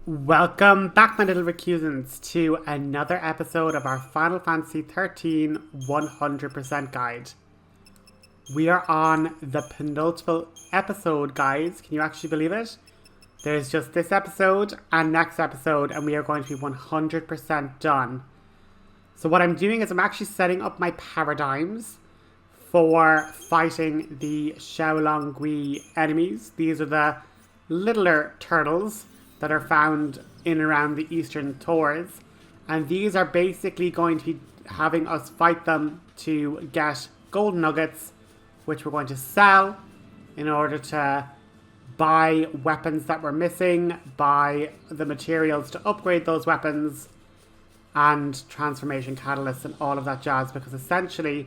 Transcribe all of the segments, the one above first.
Welcome back, my little recusants, to another episode of our Final Fantasy 13 100% guide. We are on the penultimate episode, guys. Can you actually believe it? There's just this episode and next episode, and we are going to be 100% done. So what I'm doing is I'm actually setting up my paradigms for fighting the Xiaolonggui enemies. These are the littler turtles that are found in and around the eastern tors, and these are basically going to be having us fight them to get gold nuggets, which we're going to sell in order to buy weapons that we're missing, buy the materials to upgrade those weapons, and transformation catalysts and all of that jazz, because essentially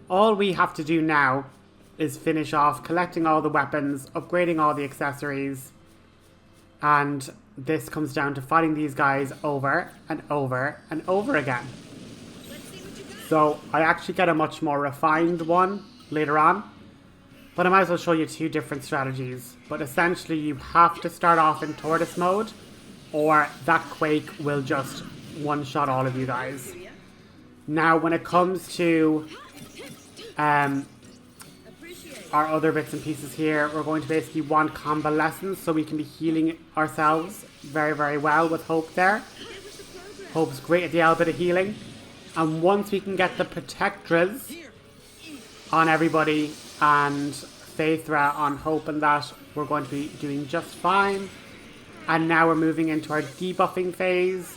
all we have to do now is finish off collecting all the weapons, upgrading all the accessories, and this comes down to fighting these guys over and over and over again. So I actually get a much more refined one later on, but I might as well show you two different strategies. But essentially you have to start off in tortoise mode, or that quake will just one-shot all of you guys. Now when it comes to our other bits and pieces here, we're going to basically want convalescence so we can be healing ourselves very, very well with Hope there. Hope's great at the little bit of healing. And once we can get the Protectras on everybody and Phaethra on Hope and that, we're going to be doing just fine. And now we're moving into our debuffing phase,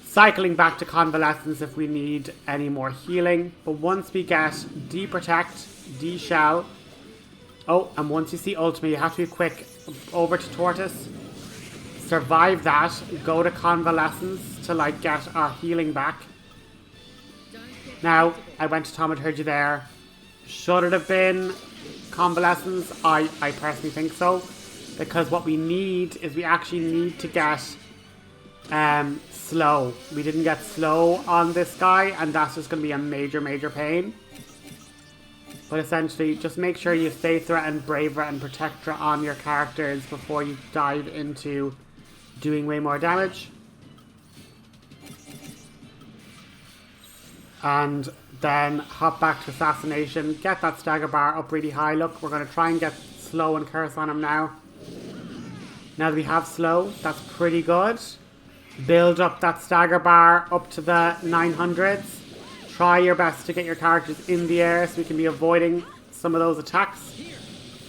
cycling back to convalescence if we need any more healing. But once we get de-protect, de-shell, oh, and once you see ultimate, you have to be quick over to Tortoise, survive that, go to convalescence to like get our healing back. Now, I went to Thaumaturgy there. Should it have been convalescence? I personally think so, because what we need is we actually need to get slow. We didn't get slow on this guy, and that's just going to be a major pain. But essentially, just make sure you Phaethra and Bravera and Protectra on your characters before you dive into doing way more damage. And then hop back to Assassination, get that stagger bar up really high. Look, we're going to try and get slow and curse on him now. Now that we have slow, that's pretty good. Build up that stagger bar up to the 900s. Try your best to get your characters in the air so we can be avoiding some of those attacks.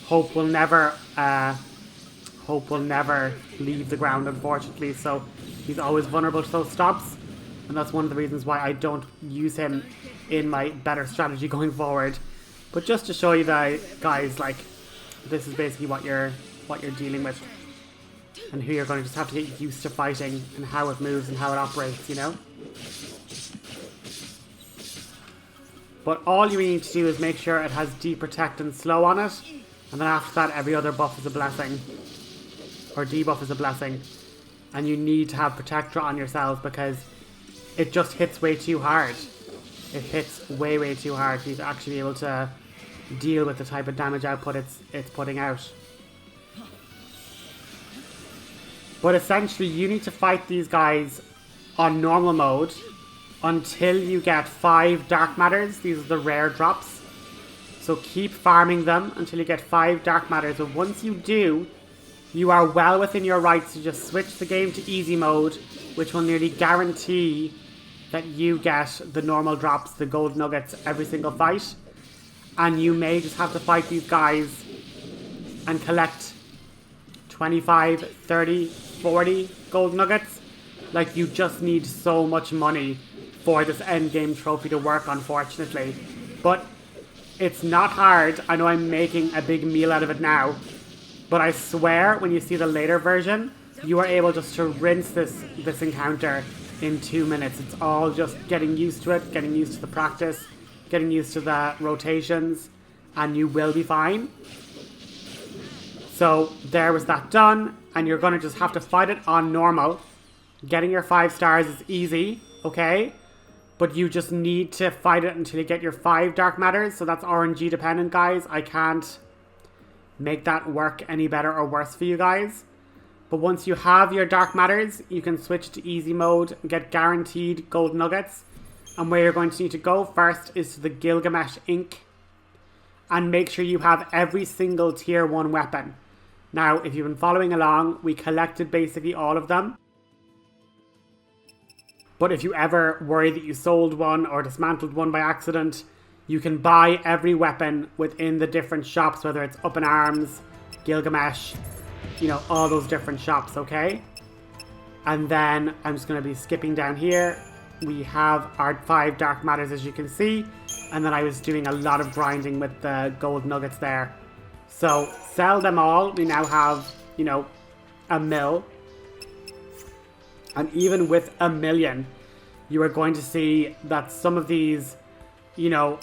Hope will never leave the ground, unfortunately, so he's always vulnerable to those stops, and that's one of the reasons why I don't use him in my better strategy going forward. But just to show you that, guys, like, this is basically what you're dealing with, and who you're going to just have to get used to fighting and how it moves and how it operates, you know? But all you need to do is make sure it has de-protect and slow on it, and then after that every other buff is a blessing, or debuff is a blessing. And you need to have Protectra on yourselves because it just hits way too hard. It hits way too hard for you to actually be able to deal with the type of damage output it's putting out. But essentially you need to fight these guys on normal mode until you get 5 dark matters. These are the rare drops. So keep farming them until you get 5 dark matters. And once you do, you are well within your rights to just switch the game to easy mode, which will nearly guarantee that you get the normal drops, the gold nuggets, every single fight. And you may just have to fight these guys and collect 25, 30, 40 gold nuggets. Like, you just need so much money for this endgame trophy to work, unfortunately. But it's not hard. I know I'm making a big meal out of it now, but I swear when you see the later version, you are able just to rinse this encounter in 2 minutes. It's all just getting used to it, getting used to the practice, getting used to the rotations, and you will be fine. So there was that done, and you're going to just have to fight it on normal. Getting your 5 stars is easy, okay? But you just need to fight it until you get your 5 dark matters. So that's RNG dependent, guys. I can't make that work any better or worse for you guys. But once you have your dark matters, you can switch to easy mode and get guaranteed gold nuggets. And where you're going to need to go first is to the Gilgamesh Inc. And make sure you have every single tier 1 weapon. Now, if you've been following along, we collected basically all of them. But if you ever worry that you sold one or dismantled one by accident, you can buy every weapon within the different shops, whether it's Up in Arms, Gilgamesh, you know, all those different shops, okay? And then I'm just going to be skipping down here. We have our 5 dark matters, as you can see. And then I was doing a lot of grinding with the gold nuggets there. So sell them all. We now have, you know, 1 mil. And even with 1 million, you are going to see that some of these, you know,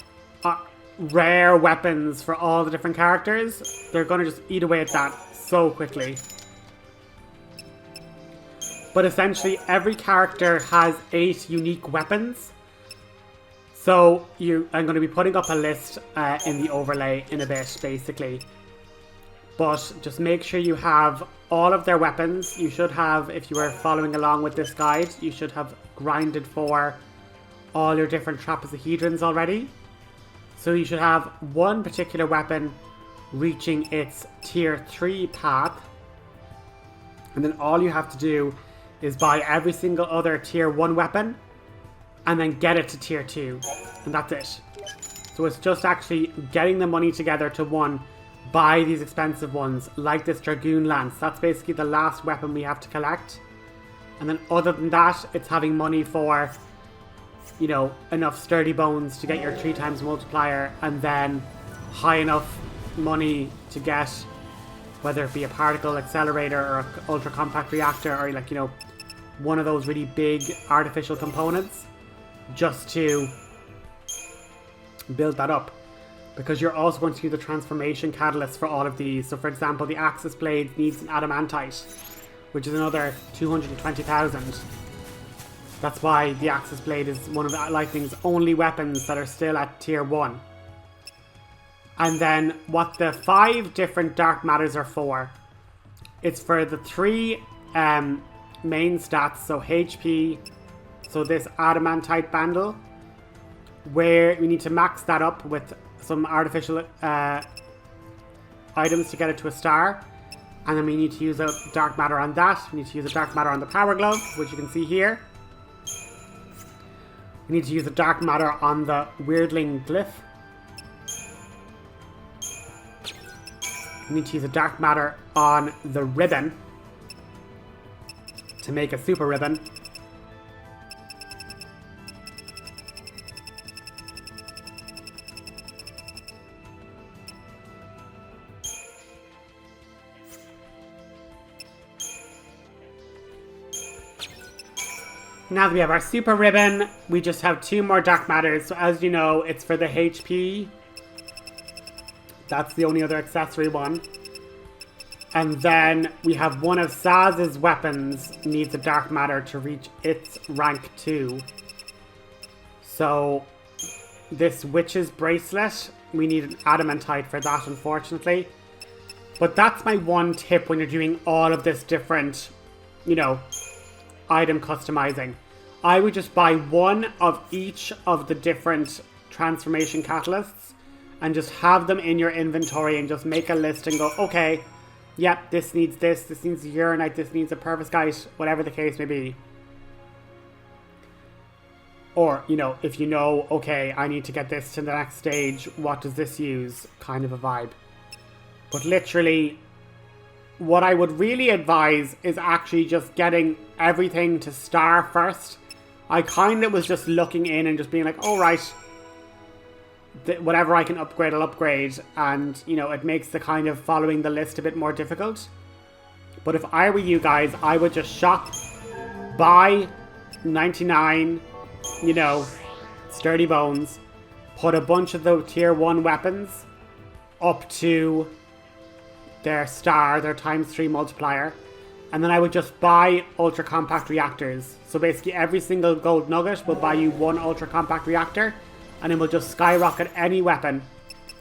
rare weapons for all the different characters, they're going to just eat away at that so quickly. But essentially, every character has 8 unique weapons. So I'm going to be putting up a list in the overlay in a bit, basically. But just make sure you have all of their weapons. You should have, if you were following along with this guide, you should have grinded for all your different trapezohedrons already. So you should have one particular weapon reaching its tier 3 path. And then all you have to do is buy every single other tier 1 weapon and then get it to tier 2. And that's it. So it's just actually getting the money together to, one, buy these expensive ones, like this Dragoon Lance. That's basically the last weapon we have to collect. And then other than that, it's having money for, you know, enough sturdy bones to get your 3 times multiplier, and then high enough money to get, whether it be a particle accelerator or an ultra compact reactor, or, like, you know, one of those really big artificial components, just to build that up. Because you're also going to need the transformation catalyst for all of these. So for example, the Axis Blade needs an adamantite, which is another 220,000. That's why the Axis Blade is one of the Lightning's only weapons that are still at tier 1. And then what the 5 different dark matters are for, it's for the 3 main stats, so HP, so this adamantite bundle, where we need to max that up with some artificial items to get it to a star. And then we need to use a dark matter on that. We need to use a dark matter on the power glove, which you can see here. We need to use a dark matter on the weirdling glyph. We need to use a dark matter on the ribbon to make a super ribbon. Now that we have our super ribbon, we just have 2 more dark matters. So as you know, it's for the HP. That's the only other accessory one. And then we have one of Saz's weapons needs a dark matter to reach its rank 2. So this witch's bracelet, we need an adamantite for that, unfortunately. But that's my one tip when you're doing all of this different, you know, item customizing. I would just buy one of each of the different transformation catalysts and just have them in your inventory and just make a list and go, okay, yep, this needs this needs a uranite, this needs a perovskite, whatever the case may be. Or, you know, if you know, okay, I need to get this to the next stage, what does this use? Kind of a vibe. But literally, what I would really advise is actually just getting everything to star first. I kind of was just looking in and just being like, oh, right, whatever I can upgrade, I'll upgrade. And, you know, it makes the kind of following the list a bit more difficult. But if I were you guys, I would just shop, buy 99, you know, sturdy bones, put a bunch of the tier 1 weapons up to their star, their ×3 multiplier, and then I would just buy ultra compact reactors. So basically every single gold nugget will buy you 1 ultra compact reactor, and it will just skyrocket any weapon,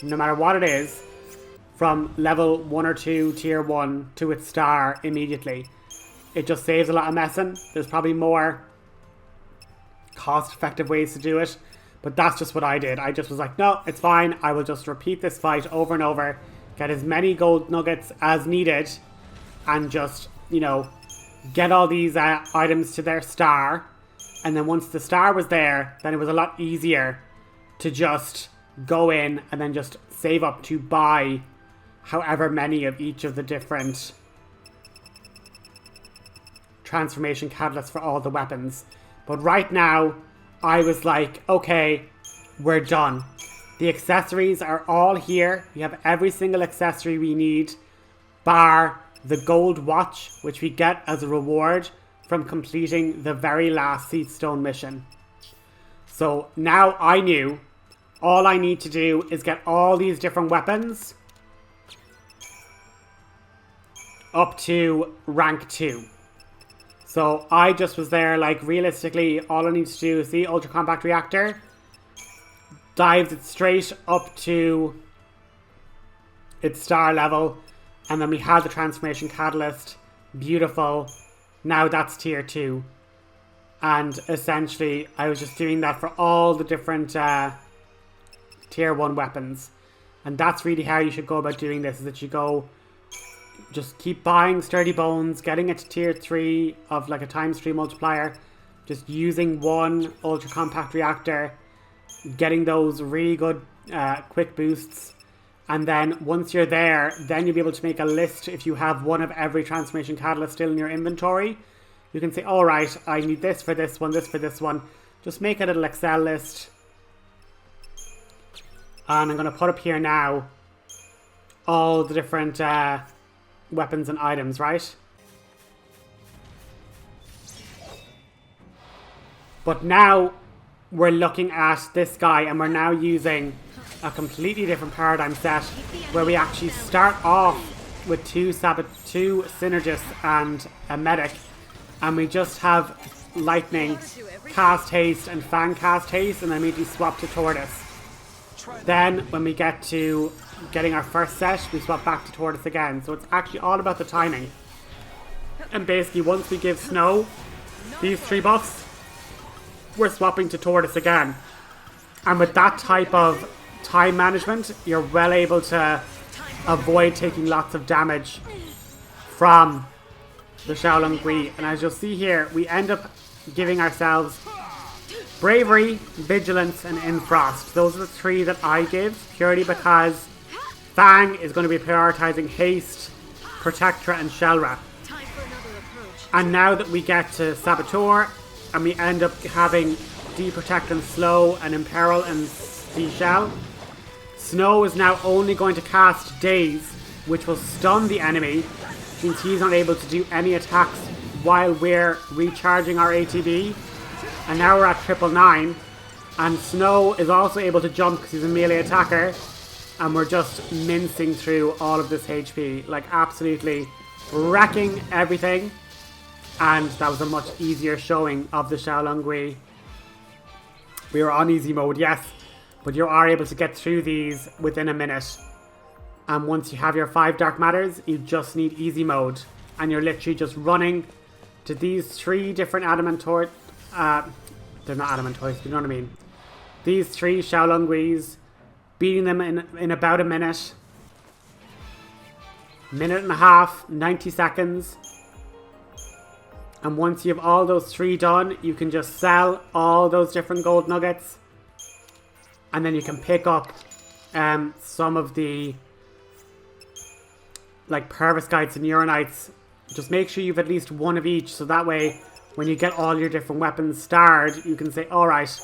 no matter what it is, from level 1 or 2 tier 1 to its star immediately. it just saves a lot of messing. There's probably more cost-effective ways to do it, but that's just what I did. I just was like, no, it's fine. I will just repeat this fight over and over, get as many gold nuggets as needed, and just, you know, get all these items to their star. And then once the star was there, then it was a lot easier to just go in and then just save up to buy however many of each of the different transformation catalysts for all the weapons. But right now, I was like, okay, we're done. The accessories are all here. We have every single accessory we need, bar the gold watch, which we get as a reward from completing the very last Cieth Stone mission. So now I knew all I need to do is get all these different weapons up to rank 2. So I just was there, like, realistically, all I need to do is the Ultra Compact Reactor, dives it straight up to its star level, and then we had the Transformation Catalyst. Beautiful. Now that's tier 2. And essentially, I was just doing that for all the different tier 1 weapons. And that's really how you should go about doing this, is that you go, just keep buying Sturdy Bones, getting it to tier 3 of like a ×3 multiplier, just using one Ultra Compact Reactor, getting those really good quick boosts. And then once you're there, then you'll be able to make a list. If you have one of every Transformation Catalyst still in your inventory, you can say, alright, I need this for this one, this for this one. Just make a little Excel list. And I'm going to put up here now all the different weapons and items, right? But now we're looking at this guy, and we're now using a completely different paradigm set, where we actually start off with two synergists and a medic, and we just have lightning cast haste and fan cast haste, and immediately swap to tortoise. Then when we get to getting our first set, we swap back to tortoise again. So it's actually all about the timing. And basically once we give Snow these 3 buffs, we're swapping to tortoise again. And with that type of time management, you're well able to avoid taking lots of damage from the Shaolong Gui. And as you'll see here, we end up giving ourselves Bravery, Vigilance, and Infrost. Those are the 3 that I give, purely because Fang is going to be prioritizing Haste, Protectra, and Shelra. And now that we get to Saboteur, and we end up having Deprotect and Slow, and Imperil and Seashell, Snow is now only going to cast Daze, which will stun the enemy, since he's not able to do any attacks while we're recharging our ATB. And now we're at 999, and Snow is also able to jump because he's a melee attacker, and we're just mincing through all of this HP, like absolutely wrecking everything. And that was a much easier showing of the Shaolong Gui. We were on easy mode, yes, but you are able to get through these within a minute. And once you have your 5 Dark Matters, you just need easy mode, and you're literally just running to these 3 different Adamantoid. They're not Adamantoids, but you know what I mean. These 3 Shaolong Guis, beating them in about a minute. Minute and a half, 90 seconds. And once you have all those 3 done, you can just sell all those different gold nuggets. And then you can pick up some of the like Purvis Guides and Uranites. Just make sure you have at least one of each, so that way when you get all your different weapons starred, you can say, alright,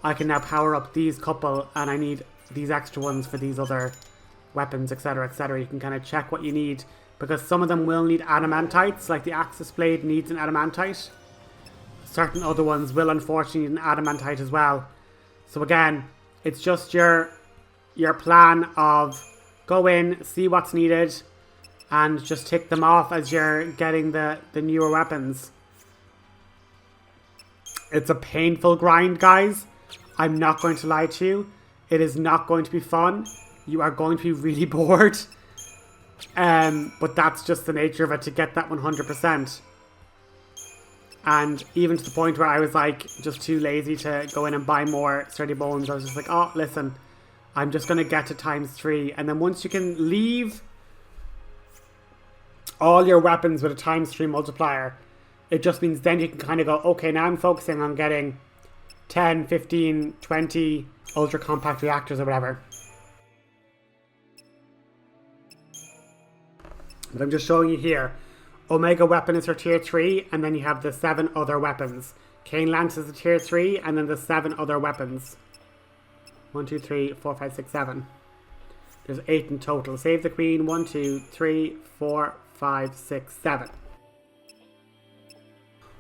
I can now power up these couple, and I need these extra ones for these other weapons, etc, etc. You can kind of check what you need, because some of them will need adamantites, like the Axis Blade needs an adamantite. Certain other ones will unfortunately need an adamantite as well. So again, it's just your plan of go in, see what's needed, and just tick them off as you're getting the newer weapons. It's a painful grind, guys. I'm not going to lie to you. It is not going to be fun. You are going to be really bored. But that's just the nature of it, to get that 100%. And even to the point where I was like just too lazy to go in and buy more sturdy bones. I was just like, oh, listen, I'm just going to get to ×3. And then once you can leave all your weapons with a ×3 multiplier, it just means then you can kind of go, okay, now I'm focusing on getting 10, 15, 20 ultra compact reactors or whatever. But I'm just showing you here. Omega weapon is her tier 3, and then you have the 7 other weapons. Cane Lance is a tier 3, and then the 7 other weapons. 1, 2, 3, 4, 5, 6, 7. There's 8 in total. Save the Queen. 1, 2, 3, 4, 5, 6, 7.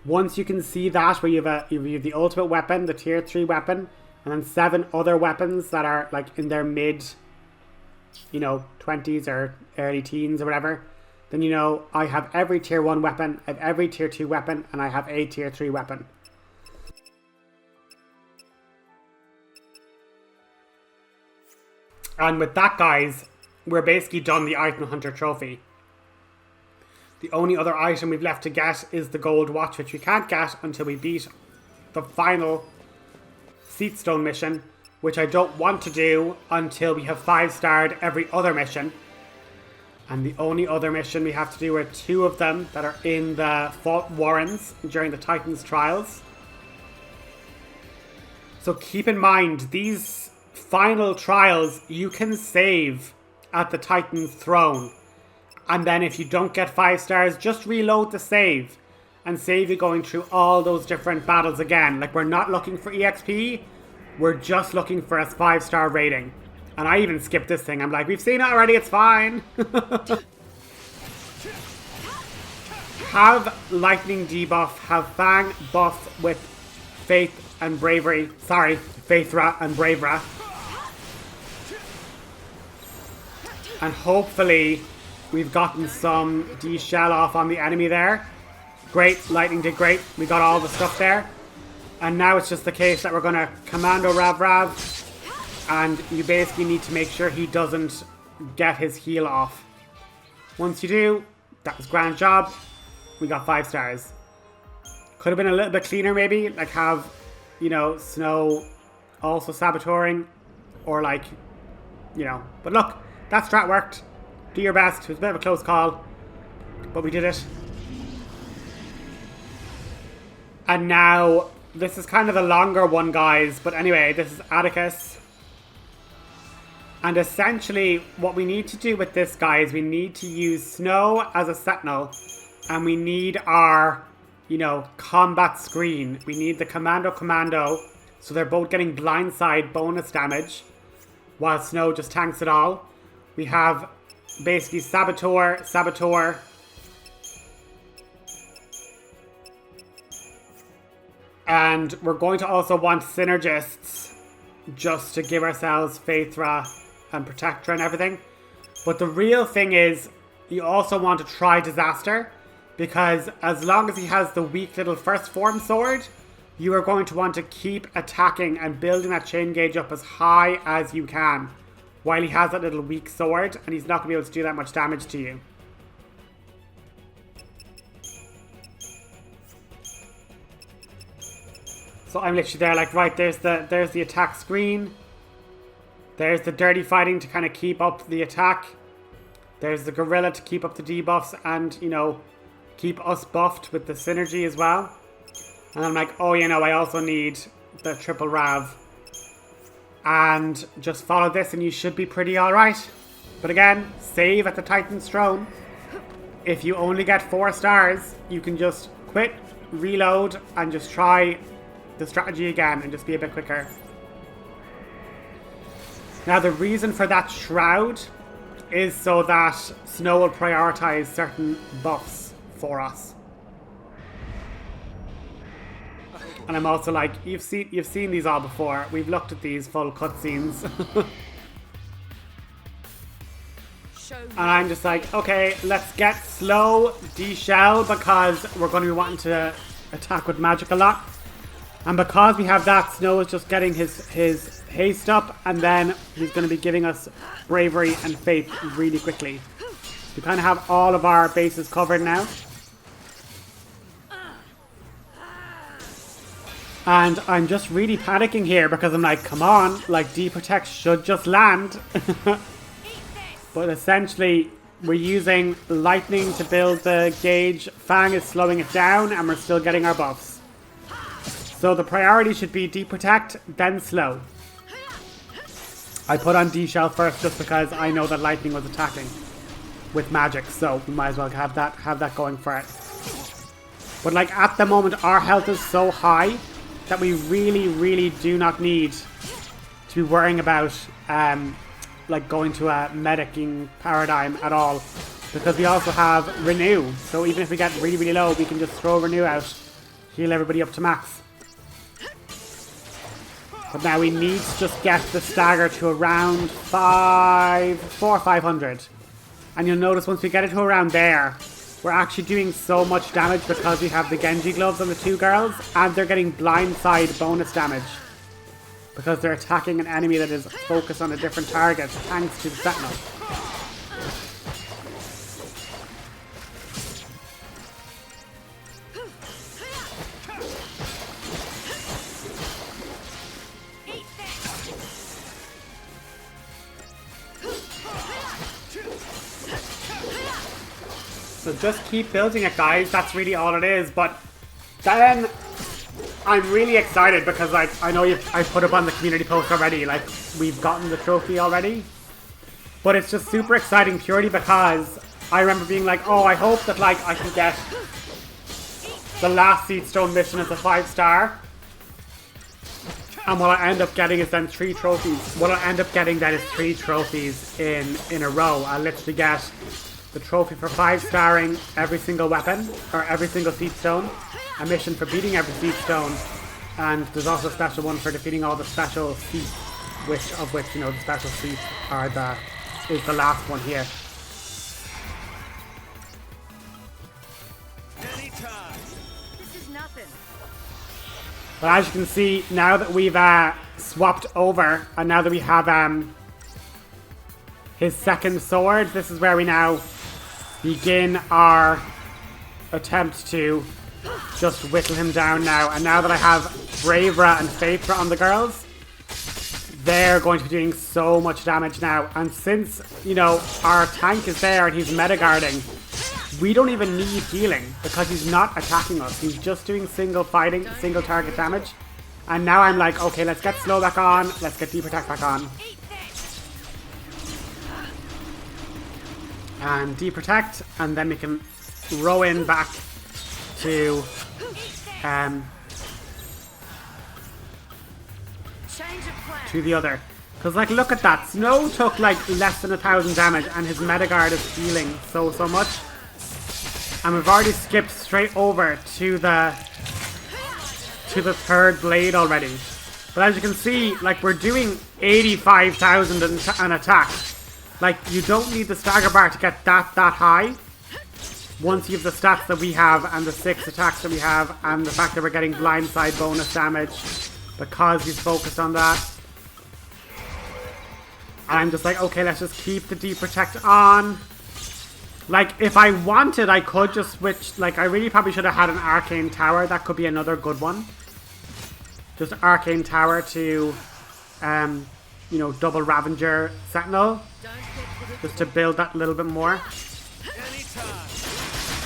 Once you can see that, where you have the ultimate weapon, the tier 3 weapon, and then 7 other weapons that are like in their mid, 20s or early teens or whatever, then I have every tier 1 weapon, I have every tier 2 weapon, and I have a tier 3 weapon. And with that, guys, we're basically done the Item Hunter trophy. The only other item we've left to get is the gold watch, which we can't get until we beat the final Cieth Stone mission, which I don't want to do until we have 5-starred every other mission. And the only other mission we have to do are 2 of them that are in the Fault Warrens during the Titans trials. So keep in mind, these final trials you can save at the Titan's throne. And then if you don't get 5 stars, just reload the save and save you going through all those different battles again. Like, we're not looking for EXP, we're just looking for a 5-star rating. And I even skipped this thing. I'm like, we've seen it already, it's fine. Have lightning debuff, have Fang buff with faith and bravery. Sorry, Faithra and Bravera. And hopefully we've gotten some D-shell off on the enemy there. Great, lightning did great. We got all the stuff there. And now it's just the case that we're going to Commando Rav. And you basically need to make sure he doesn't get his heal off. Once you do, that was grand job. We got 5 stars. Could have been a little bit cleaner maybe. Like have, Snow also saboteuring. Or like, But look, that strat worked. Do your best. It was a bit of a close call. But we did it. And now, this is kind of the longer one, guys. But anyway, this is Atticus. And essentially, what we need to do with this, guys, we need to use Snow as a sentinel. And we need our, combat screen. We need the Commando. So they're both getting blindside bonus damage. While Snow just tanks it all. We have basically Saboteur. And we're going to also want Synergists. Just to give ourselves Faithra and Protector and everything. But the real thing is, you also want to try Disaster, because as long as he has the weak little first form sword, you are going to want to keep attacking and building that chain gauge up as high as you can, while he has that little weak sword, and he's not going to be able to do that much damage to you. So I'm literally there like, right, there's the attack screen. There's the dirty fighting to kind of keep up the attack. There's the gorilla to keep up the debuffs and, keep us buffed with the synergy as well. And I'm like, oh, I also need the triple Rav. And just follow this and you should be pretty alright. But again, save at the Titan's throne. If you only get 4 stars, you can just quit, reload, and just try the strategy again and just be a bit quicker. Now the reason for that shroud is so that Snow will prioritize certain buffs for us. And I'm also like, you've seen these all before. We've looked at these full cutscenes. And I'm just like, okay, let's get slow D-Shell because we're going to be wanting to attack with magic a lot. And because we have that, Snow is just getting his haste up, and then he's going to be giving us bravery and faith really quickly. We kind of have all of our bases covered now. And I'm just really panicking here because I'm like, come on, like D-Protect should just land. But essentially, we're using lightning to build the gauge. Fang is slowing it down and we're still getting our buffs. So the priority should be D-Protect, then slow. I put on D-Shell first just because I know that lightning was attacking with magic. So we might as well have that going for it. But like at the moment, our health is so high that we really do not need to be worrying about like going to a medicing paradigm at all, because we also have renew. So even if we get really low, we can just throw renew out, heal everybody up to max. But now we need to just get the stagger to around 400 or 500, and you'll notice once we get it to around there, we're actually doing so much damage because we have the Genji gloves on the two girls, and they're getting blindside bonus damage because they're attacking an enemy that is focused on a different target thanks to the Sentinel. So just keep building it, guys. That's really all it is. But then I'm really excited because, like, I know I put up on the community post already, like, we've gotten the trophy already. But it's just super exciting purely because I remember being like, oh, I hope that, like, I can get the last Cieth Stone mission as a 5-star. And what I end up getting is then 3 trophies. What I end up getting then is 3 trophies in a row. I'll literally get the trophy for 5-starring every single weapon, or every single Cieth Stone, a mission for beating every Cieth Stone, and there's also a special one for defeating all the special Cieth, which you know, the special Cieth is the last one here. This is nothing. But as you can see, now that we've swapped over, and now that we have his second sword, this is where we now begin our attempt to just whittle him down now. And now that I have Bravera and Phaedra on the girls, they're going to be doing so much damage now. And since, you know, our tank is there and he's meta guarding, we don't even need healing because he's not attacking us. He's just doing single target damage. And now I'm like, okay, let's get slow back on, let's get D-Protect back on. And D-Protect, and then we can row in back to the other. Because, like, look at that. Snow took like less than 1,000 damage and his Metaguard is healing so much. And we've already skipped straight over to the third blade already. But as you can see, like, we're doing 85,000 an attack. Like, you don't need the stagger bar to get that high. Once you have the stats that we have and the 6 attacks that we have and the fact that we're getting blindside bonus damage because he's focused on that. And I'm just like, okay, let's just keep the D-Protect on. Like, if I wanted, I could just switch. Like, I really probably should have had an Arcane Tower. That could be another good one. Just Arcane Tower to, you know, double Ravager Sentinel. Just to build that a little bit more.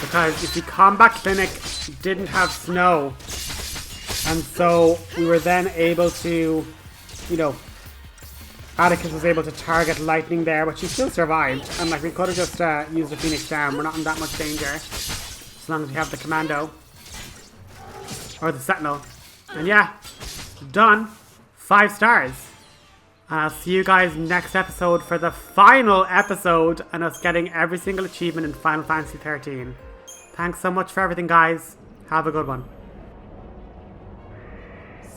Because, you see, Combat Clinic didn't have snow. And so, we were then able to, you know, Atticus was able to target lightning there, but she still survived. And, like, we could have just used the Phoenix down. We're not in that much danger. As long as we have the Commando. Or the Sentinel. And yeah, done. 5 stars. And I'll see you guys next episode for the final episode and us getting every single achievement in Final Fantasy 13. Thanks so much for everything, guys. Have a good one.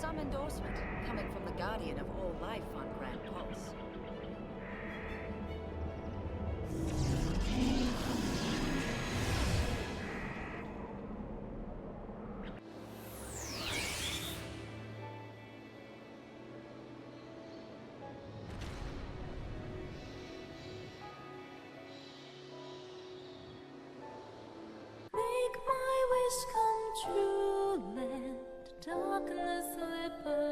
Some endorsement coming from the guardian of all life on Grand Pulse. Make my wish come true, land Darkness slippered